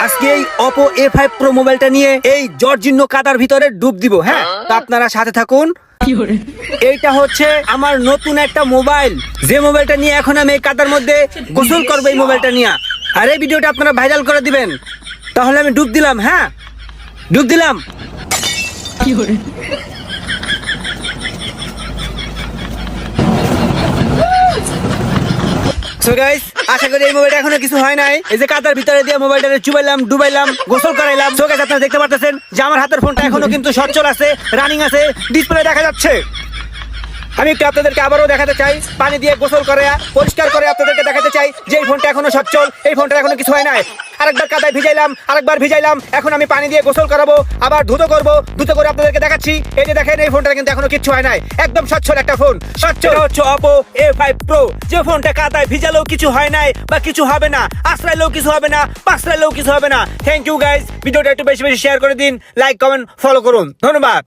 আজকে এই Oppo A5 Pro মোবাইলটা নিয়ে এই জর্জিনো কাদার ভিতরে ডুব দিব। হ্যাঁ, তো আপনারা সাথে থাকুন। এইটা হচ্ছে আমার নতুন একটা মোবাইল, যে মোবাইলটা নিয়ে এখন আমি এই কাদার মধ্যে গোসল করবো এই মোবাইলটা নিয়ে। আর এই ভিডিওটা আপনারা ভাইরাল করে দিবেন। তাহলে আমি ডুব দিলাম। হ্যাঁ, ডুব দিলাম। So guys, আশা করি এই মোবাইলটা এখনো কিছু হয় নাই। এই যে কাদার ভিতরে দিয়ে মোবাইলটা চুবাইলাম, ডুবাইলাম, গোসল করাইলাম। So guys, আপনারা দেখতে পারতেছেন যে আমার হাতের ফোনটা এখনো কিন্তু সচল আছে, রানিং আছে, ডিসপ্লে দেখা যাচ্ছে। আমি একটু আপনাদেরকে আবারও দেখাতে চাই, পানি দিয়ে গোসল করে পরিষ্কার করে আপনাদেরকে দেখাতে চাই যে এই ফোনটা এখনো সচল, এই ফোনটা এখনো কিছু হয় নাই। আরেকবার কাদায় ভিজাইলাম, আরেকবার ভিজাইলাম, এখন আমি পানি দিয়ে গোসল করাবো, আবার ধুতো করবো, ধুতো করে আপনাদেরকে দেখাচ্ছি। এই যে দেখেন, এই ফোনটা কিন্তু এখনো কিছু হয় নাই, একদম সচ্ছল একটা ফোন। সচ্ছল হচ্ছে Oppo A5 Pro, যে ফোনটা কাদায় ভিজালেও কিছু হয় নাই বা কিছু হবে না, আশ্রাইলেও কিছু হবে না, পাশ্রাইলেও কিছু হবে না। থ্যাংক ইউ গাইজ, ভিডিওটা একটু বেশি বেশি শেয়ার করে দিন, লাইক কমেন্ট ফলো করুন, ধন্যবাদ।